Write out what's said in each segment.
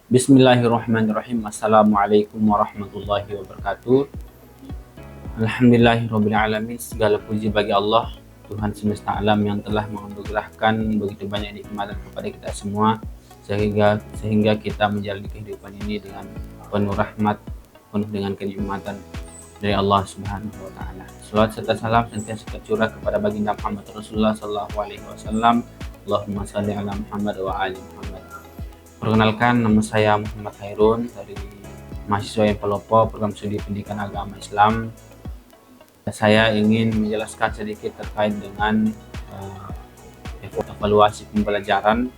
Bismillahirrahmanirrahim. Assalamualaikum warahmatullahi wabarakatuh. Alhamdulillahirrabbilalamin. Segala puji bagi Allah, Tuhan semesta alam yang telah menganugerahkan begitu banyak nikmat kepada kita semua, sehingga kita menjalani kehidupan ini dengan penuh rahmat, penuh dengan kenikmatan dari Allah Subhanahu wa taala. Salawat serta salam senantiasa tercurah kepada baginda Muhammad Rasulullah sallallahu alaihi wasallam. Allahumma shalli ala Muhammad wa ali Muhammad. Perkenalkan, nama saya Muhammad Hairun dari mahasiswa yang Pelopo program studi pendidikan agama Islam. Saya ingin menjelaskan sedikit terkait dengan evaluasi pembelajaran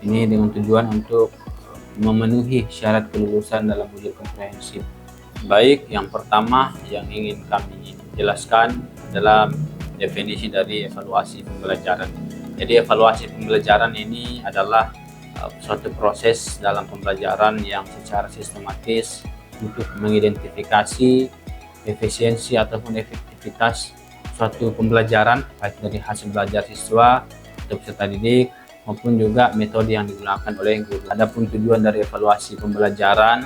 ini dengan tujuan untuk memenuhi syarat kelulusan dalam ujian komprehensif. Baik, yang pertama yang ingin kami jelaskan adalah definisi dari evaluasi pembelajaran. Jadi evaluasi pembelajaran ini adalah suatu proses dalam pembelajaran yang secara sistematis untuk mengidentifikasi efisiensi ataupun efektivitas suatu pembelajaran baik dari hasil belajar siswa atau peserta didik maupun juga metode yang digunakan oleh guru. Adapun tujuan dari evaluasi pembelajaran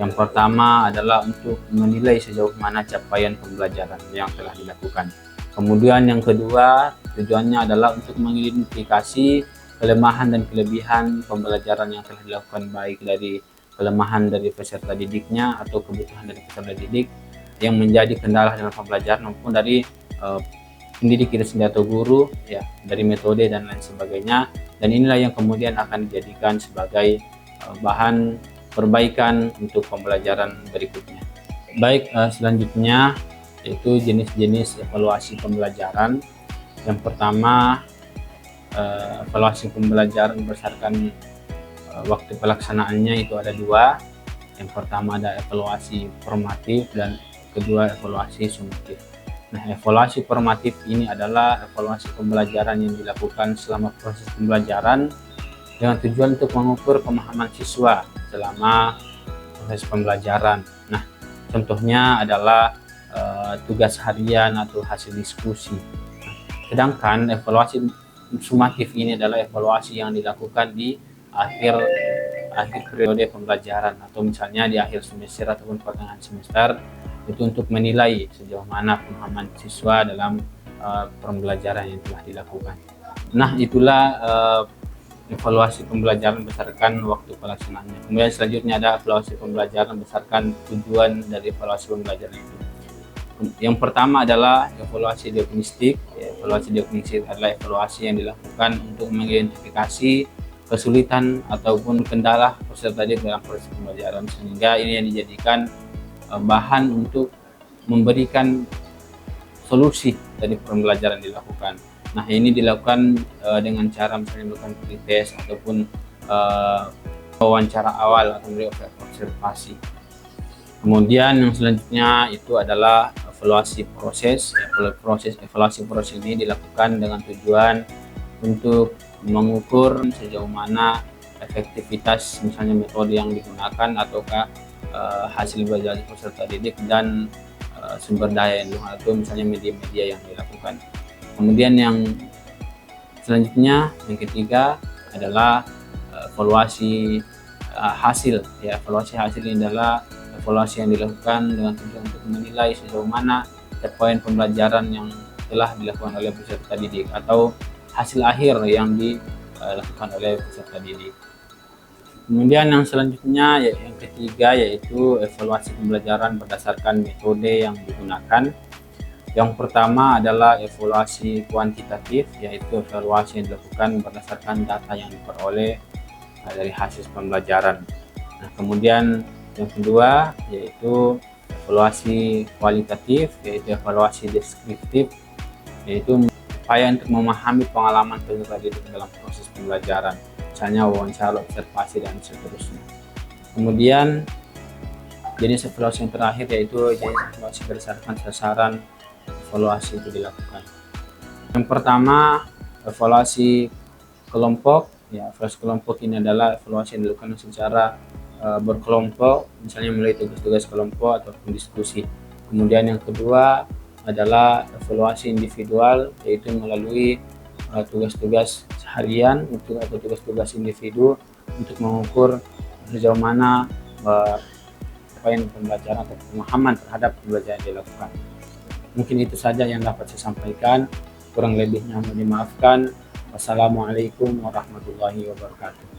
yang pertama adalah untuk menilai sejauh mana capaian pembelajaran yang telah dilakukan. Kemudian yang kedua tujuannya adalah untuk mengidentifikasi kelemahan dan kelebihan pembelajaran yang telah dilakukan, baik dari kelemahan dari peserta didiknya atau kebutuhan dari peserta didik yang menjadi kendala dalam pembelajaran maupun dari pendidik itu sendiri atau guru ya, dari metode dan lain sebagainya, dan inilah yang kemudian akan dijadikan sebagai bahan perbaikan untuk pembelajaran berikutnya. Baik, selanjutnya yaitu jenis-jenis evaluasi pembelajaran. Yang pertama, evaluasi pembelajaran berdasarkan waktu pelaksanaannya itu ada dua. Yang pertama ada evaluasi formatif dan kedua evaluasi sumatif. Nah, evaluasi formatif ini adalah evaluasi pembelajaran yang dilakukan selama proses pembelajaran dengan tujuan untuk mengukur pemahaman siswa selama proses pembelajaran. Nah, contohnya adalah tugas harian atau hasil diskusi. Sedangkan evaluasi sumatif ini adalah evaluasi yang dilakukan di akhir periode pembelajaran atau misalnya di akhir semester ataupun pertengahan semester, itu untuk menilai sejauh mana pemahaman siswa dalam pembelajaran yang telah dilakukan. Nah, itulah evaluasi pembelajaran berdasarkan waktu pelaksanaannya. Kemudian selanjutnya ada evaluasi pembelajaran berdasarkan tujuan dari evaluasi pembelajaran itu. Yang pertama adalah evaluasi diagnostik. Evaluasi diagnostik adalah evaluasi yang dilakukan untuk mengidentifikasi kesulitan ataupun kendala peserta didik dalam proses pembelajaran, sehingga ini yang dijadikan bahan untuk memberikan solusi dari pembelajaran dilakukan. Nah, ini dilakukan dengan cara misalnya melakukan pretest ataupun wawancara awal atau observasi. Kemudian yang selanjutnya itu adalah evaluasi proses. Evaluasi proses ini dilakukan dengan tujuan untuk mengukur sejauh mana efektivitas misalnya metode yang digunakan ataukah hasil belajar peserta didik dan sumber daya yang digunakan atau misalnya media-media yang dilakukan. Kemudian yang selanjutnya yang ketiga adalah evaluasi hasil. Ya, evaluasi hasil ini adalah evaluasi yang dilakukan dengan tujuan untuk menilai sejauh mana capaian pembelajaran yang telah dilakukan oleh peserta didik atau hasil akhir yang dilakukan oleh peserta didik. Kemudian yang selanjutnya yang ketiga yaitu evaluasi pembelajaran berdasarkan metode yang digunakan. Yang pertama adalah evaluasi kuantitatif, yaitu evaluasi yang dilakukan berdasarkan data yang diperoleh dari hasil pembelajaran. Nah, kemudian yang kedua yaitu evaluasi kualitatif, yaitu evaluasi deskriptif, yaitu upaya untuk memahami pengalaman peserta didik dalam proses pembelajaran, misalnya wawancara, observasi, dan seterusnya. Kemudian jenis evaluasi yang terakhir yaitu jenis evaluasi berdasarkan sasaran evaluasi itu dilakukan. Yang pertama evaluasi kelompok. Ya, evaluasi kelompok ini adalah evaluasi yang dilakukan secara berkelompok, misalnya melalui tugas-tugas kelompok ataupun diskusi. Kemudian yang kedua adalah evaluasi individual, yaitu melalui tugas-tugas harian atau tugas-tugas individu untuk mengukur sejauh mana poin pembelajaran atau pemahaman terhadap pembelajaran yang dilakukan. Mungkin itu saja yang dapat saya sampaikan, kurang lebihnya mohon dimaafkan. Wassalamualaikum warahmatullahi wabarakatuh.